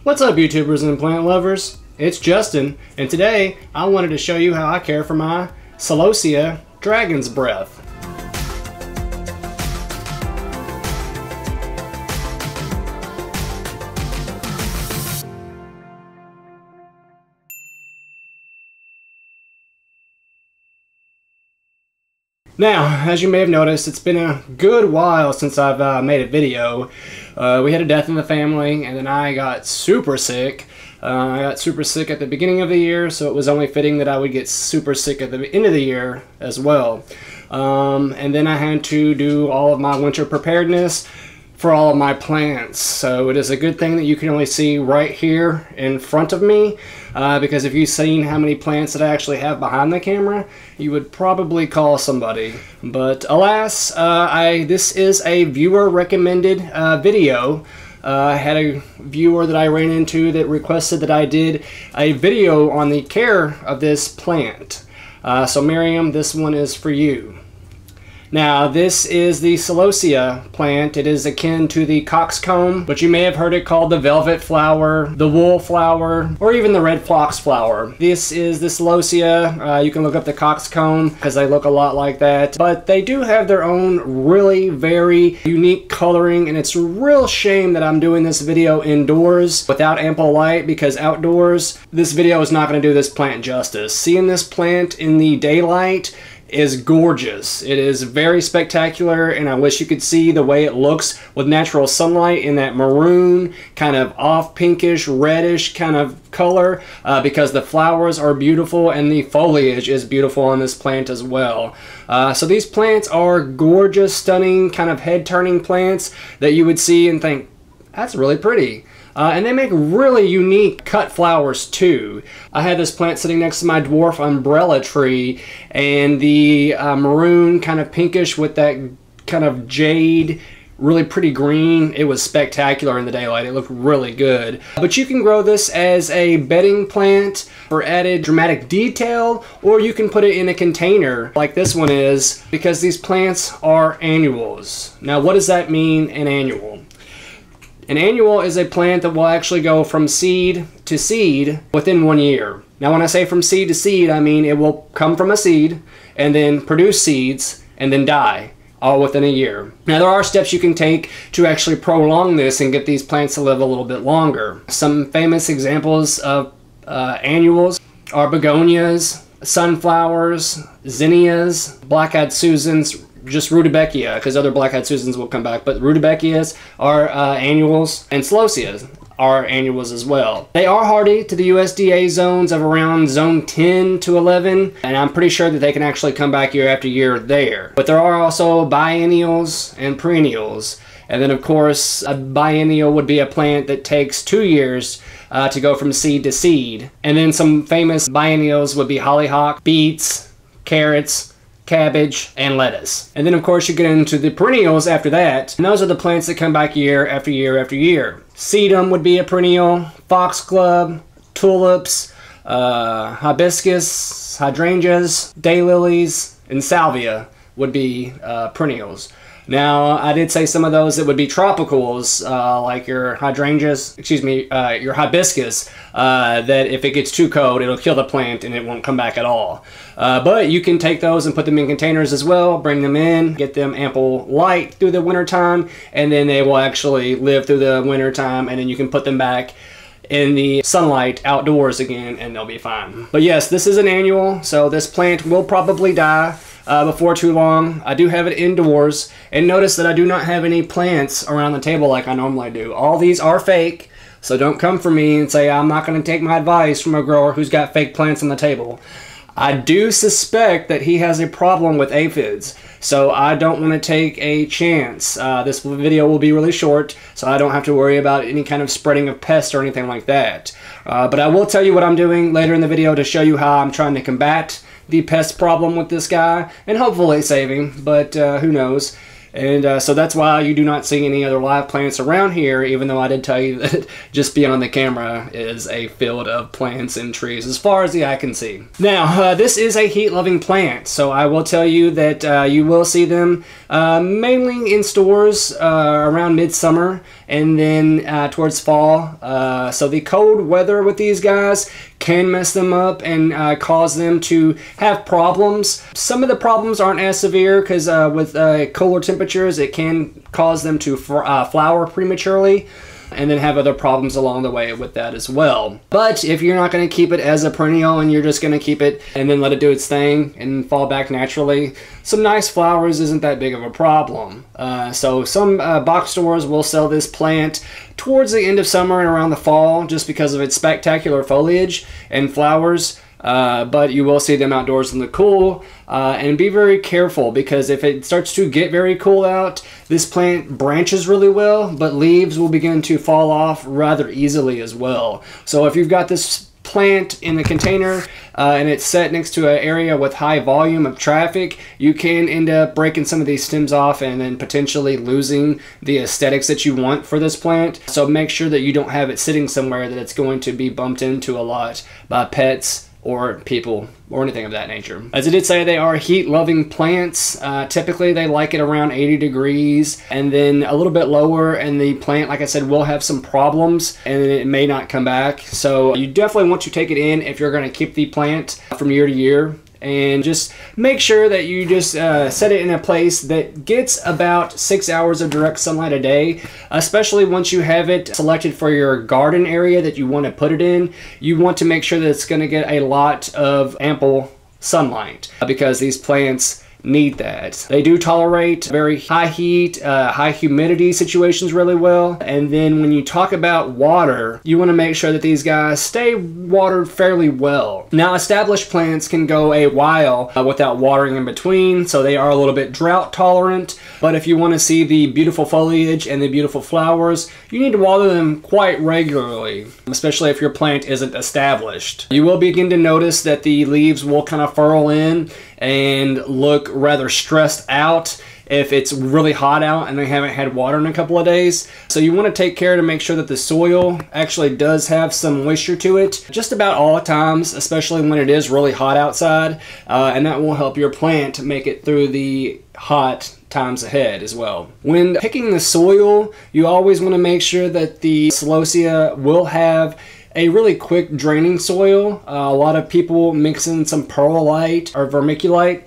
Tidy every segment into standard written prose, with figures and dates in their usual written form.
What's up, YouTubers and plant lovers? It's Justin, and today I wanted to show you how I care for my Celosia Dragon's Breath. Now, as you may have noticed, it's been a good while since I've made a video. We had a death in the family, and then I got super sick. I got super sick at the beginning of the year, so it was only fitting that I would get super sick at the end of the year as well. And then I had to do all of my winter preparedness for all of my plants. So it is a good thing that you can only see right here in front of me, because if you've seen how many plants that I actually have behind the camera, you would probably call somebody. But alas, this is a viewer recommended video. I had a viewer that I ran into that requested that I did a video on the care of this plant. So Miriam, this one is for you. Now, this is the Celosia plant. It is akin to the coxcomb, but you may have heard it called the velvet flower, the wool flower, or even the red fox flower. This is the Celosia. You can look up the coxcomb because they look a lot like that, but they do have their own really very unique coloring, and it's a real shame that I'm doing this video indoors without ample light, because outdoors, this video is not going to do this plant justice. Seeing this plant in the daylight is gorgeous. It is very spectacular, and I wish you could see the way it looks with natural sunlight in that maroon, kind of off pinkish, reddish kind of color, because the flowers are beautiful and the foliage is beautiful on this plant as well. So these plants are gorgeous, stunning, kind of head-turning plants that you would see and think, that's really pretty. And they make really unique cut flowers too. I had this plant sitting next to my dwarf umbrella tree, and the maroon, kind of pinkish with that kind of jade, really pretty green. It was spectacular in the daylight. It looked really good. But you can grow this as a bedding plant for added dramatic detail, or you can put it in a container like this one is, because these plants are annuals. Now, what does that mean, an annual? An annual is a plant that will actually go from seed to seed within 1 year. Now, when I say from seed to seed, I mean it will come from a seed and then produce seeds and then die, all within a year. Now, there are steps you can take to actually prolong this and get these plants to live a little bit longer. Some famous examples of annuals are begonias, sunflowers, zinnias, black-eyed Susans, just rudbeckia, because other black-eyed Susans will come back, but rudbeckias are annuals, and Celosias are annuals as well. They are hardy to the USDA zones of around zone 10 to 11, and I'm pretty sure that they can actually come back year after year there. But there are also biennials and perennials. And then, of course, a biennial would be a plant that takes 2 years to go from seed to seed. And then some famous biennials would be hollyhock, beets, carrots, cabbage, and lettuce. And then, of course, you get into the perennials after that, and those are the plants that come back year after year after year. Sedum would be a perennial, foxglove, tulips, hibiscus, hydrangeas, daylilies, and salvia would be perennials. Now, I did say some of those that would be tropicals, like your hydrangeas, your hibiscus, that if it gets too cold, it'll kill the plant and it won't come back at all. But you can take those and put them in containers as well, bring them in, get them ample light through the winter time, and then they will actually live through the winter time, and then you can put them back in the sunlight outdoors again, and they'll be fine. But yes, this is an annual, so this plant will probably die before too long. I do have it indoors, and notice that I do not have any plants around the table like I normally do. All these are fake, so don't come for me and say I'm not going to take my advice from a grower who's got fake plants on the table. I do suspect that he has a problem with aphids, so I don't want to take a chance. This video will be really short, so I don't have to worry about any kind of spreading of pests or anything like that. But I will tell you what I'm doing later in the video to show you how I'm trying to combat the pest problem with this guy and hopefully save him, but who knows. And so that's why you do not see any other live plants around here, even though I did tell you that just beyond the camera is a field of plants and trees as far as the eye can see. Now, this is a heat-loving plant, so I will tell you that you will see them mainly in stores around midsummer and then towards fall. So the cold weather with these guys can mess them up and cause them to have problems. Some of the problems aren't as severe because with cooler temperatures it can cause them to flower prematurely and then have other problems along the way with that as well. But if you're not going to keep it as a perennial and you're just going to keep it and then let it do its thing and fall back naturally, some nice flowers isn't that big of a problem. So some box stores will sell this plant towards the end of summer and around the fall just because of its spectacular foliage and flowers. But you will see them outdoors in the cool, and be very careful because if it starts to get very cool out, this plant branches really well, but leaves will begin to fall off rather easily as well. So if you've got this plant in the container and it's set next to an area with high volume of traffic, you can end up breaking some of these stems off and then potentially losing the aesthetics that you want for this plant. So make sure that you don't have it sitting somewhere that it's going to be bumped into a lot by pets or people or anything of that nature. As I did say, they are heat-loving plants. Typically they like it around 80 degrees and then a little bit lower, and the plant, like I said, will have some problems and it may not come back. So you definitely want to take it in if you're going to keep the plant from year to year. And just make sure that you just set it in a place that gets about 6 hours of direct sunlight a day, especially once you have it selected for your garden area that you want to put it in. You want to make sure that it's going to get a lot of ample sunlight because these plants need that. They do tolerate very high heat, high humidity situations really well. And then when you talk about water, you want to make sure that these guys stay watered fairly well. Now, established plants can go a while without watering in between, so they are a little bit drought tolerant. But if you want to see the beautiful foliage and the beautiful flowers, you need to water them quite regularly, especially if your plant isn't established. You will begin to notice that the leaves will kind of furl in and look rather stressed out if it's really hot out and they haven't had water in a couple of days. So you want to take care to make sure that the soil actually does have some moisture to it just about all times, especially when it is really hot outside, and that will help your plant make it through the hot times ahead as well. When picking the soil, you always want to make sure that the Celosia will have a really quick draining soil. A lot of people mix in some perlite or vermiculite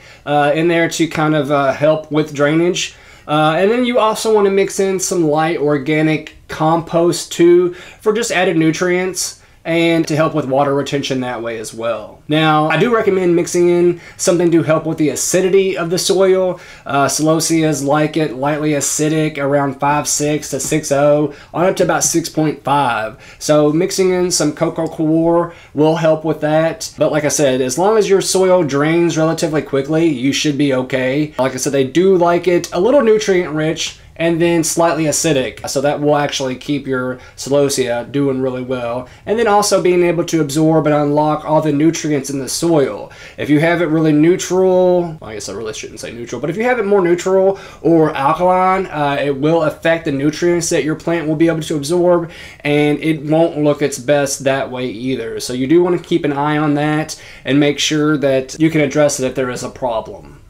in there to kind of help with drainage. And then you also want to mix in some light organic compost too for just added nutrients and to help with water retention that way as well. Now, I do recommend mixing in something to help with the acidity of the soil. Celosias like it lightly acidic, around 5.6 to 6.0, on up to about 6.5. So mixing in some cocoa coir will help with that. But like I said, as long as your soil drains relatively quickly, you should be okay. Like I said, they do like it a little nutrient rich and then slightly acidic, so that will actually keep your Celosia doing really well. And then also being able to absorb and unlock all the nutrients in the soil. If you have it really neutral, well, I guess I really shouldn't say neutral, but if you have it more neutral or alkaline, it will affect the nutrients that your plant will be able to absorb, and it won't look its best that way either. So you do want to keep an eye on that and make sure that you can address it if there is a problem.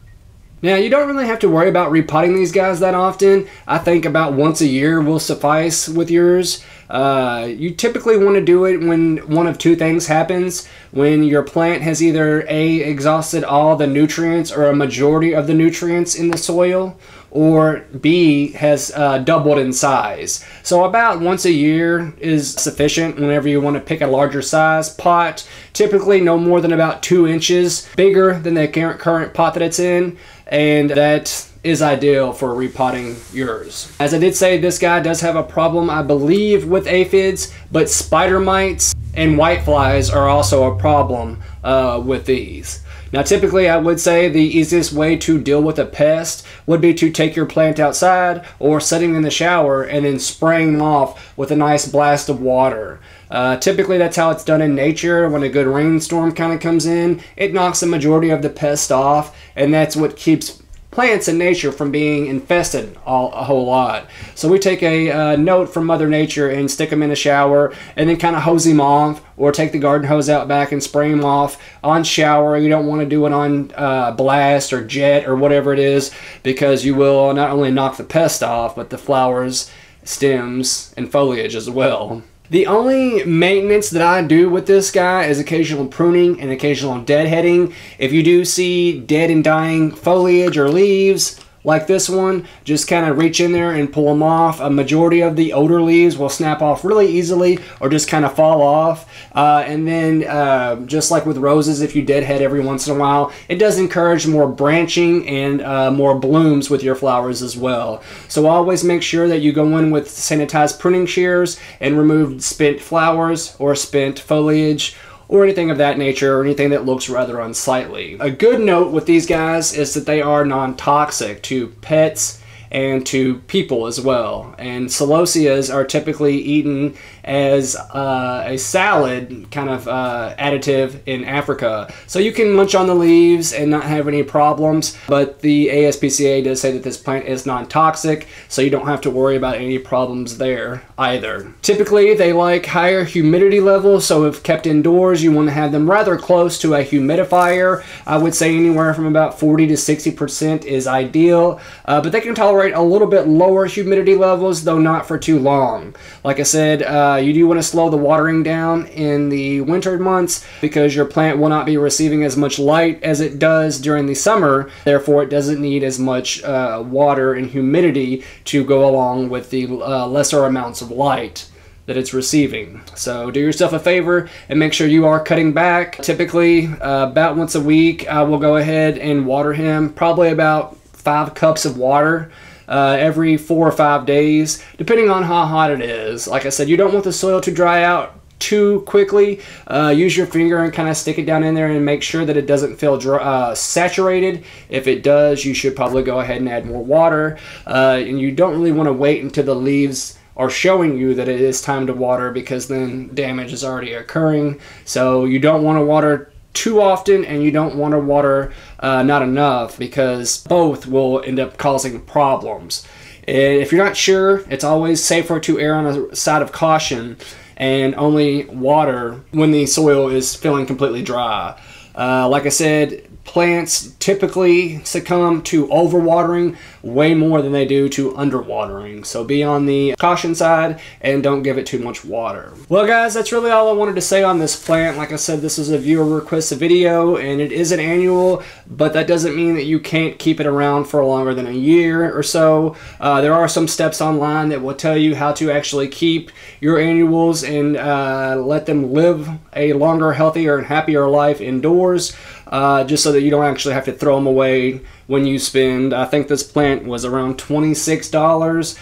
Now, you don't really have to worry about repotting these guys that often. I think about once a year will suffice with yours. You typically want to do it when one of two things happens. When your plant has either A, exhausted all the nutrients or a majority of the nutrients in the soil, or B, has doubled in size. So about once a year is sufficient whenever you want to pick a larger size pot. Typically no more than about 2 inches bigger than the current pot that it's in, and that is ideal for repotting yours. As I did say, this guy does have a problem, I believe, with aphids, but spider mites and whiteflies are also a problem with these. Now, typically, I would say the easiest way to deal with a pest would be to take your plant outside or setting in the shower and then spraying them off with a nice blast of water. Typically, that's how it's done in nature. When a good rainstorm kind of comes in, it knocks the majority of the pest off, and that's what keeps plants in nature from being infested a whole lot. So we take a note from Mother Nature and stick them in a shower and then kind of hose them off, or take the garden hose out back and spray them off on shower. You don't want to do it on blast or jet or whatever it is, because you will not only knock the pest off, but the flowers, stems, and foliage as well. The only maintenance that I do with this guy is occasional pruning and occasional deadheading. If you do see dead and dying foliage or leaves like this one, just kind of reach in there and pull them off. A majority of the older leaves will snap off really easily or just kind of fall off. And then just like with roses, if you deadhead every once in a while, it does encourage more branching and more blooms with your flowers as well. So always make sure that you go in with sanitized pruning shears and remove spent flowers or spent foliage or anything of that nature, or anything that looks rather unsightly. A good note with these guys is that they are non-toxic to pets and to people as well. And Celosias are typically eaten as a salad kind of additive in Africa. So you can munch on the leaves and not have any problems, but the ASPCA does say that this plant is non-toxic, so you don't have to worry about any problems there either. Typically they like higher humidity levels, so if kept indoors you want to have them rather close to a humidifier. I would say anywhere from about 40 to 60% is ideal, but they can tolerate a little bit lower humidity levels, though not for too long. Like I said, you do want to slow the watering down in the winter months because your plant will not be receiving as much light as it does during the summer. Therefore, it doesn't need as much water and humidity to go along with the lesser amounts of light that it's receiving. So do yourself a favor and make sure you are cutting back. Typically, about once a week, I will go ahead and water him, probably about 5 cups of water every 4 or 5 days, depending on how hot it is. Like I said, you don't want the soil to dry out too quickly. Use your finger and kind of stick it down in there and make sure that it doesn't feel saturated. If it does, you should probably go ahead and add more water. And you don't really want to wait until the leaves are showing you that it is time to water, because then damage is already occurring. So you don't want to water too often, and you don't want to water not enough, because both will end up causing problems. And if you're not sure, it's always safer to err on the side of caution and only water when the soil is feeling completely dry. Like I said, plants typically succumb to overwatering way more than they do to underwatering. So be on the caution side and don't give it too much water. Well guys, that's really all I wanted to say on this plant. Like I said, this is a viewer requested video and it is an annual, but that doesn't mean that you can't keep it around for longer than a year or so. There are some steps online that will tell you how to actually keep your annuals and let them live a longer, healthier, and happier life indoors. Just so that you don't actually have to throw them away when you spend, I think this plant was around $26.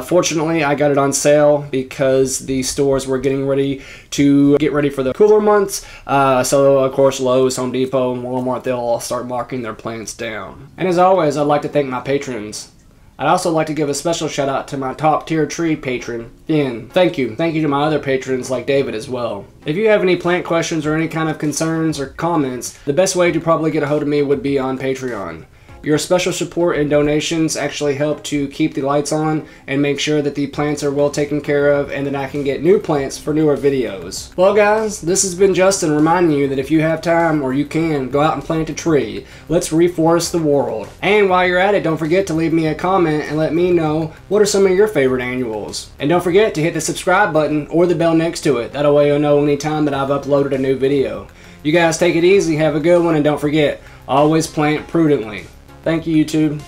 Fortunately, I got it on sale because the stores were getting ready to get ready for the cooler months. So of course Lowe's, Home Depot, and Walmart, they'll all start marking their plants down. And as always, I'd like to thank my patrons. I'd also like to give a special shout out to my top tier tree patron, Thuyen. Thank you. Thank you to my other patrons like David as well. If you have any plant questions or any kind of concerns or comments, the best way to probably get a hold of me would be on Patreon. Your special support and donations actually help to keep the lights on and make sure that the plants are well taken care of and that I can get new plants for newer videos. Well guys, this has been Justin reminding you that if you have time or you can, go out and plant a tree. Let's reforest the world. And while you're at it, don't forget to leave me a comment and let me know what are some of your favorite annuals. And don't forget to hit the subscribe button or the bell next to it. That way you'll know anytime that I've uploaded a new video. You guys take it easy, have a good one, and don't forget, always plant prudently. Thank you, YouTube.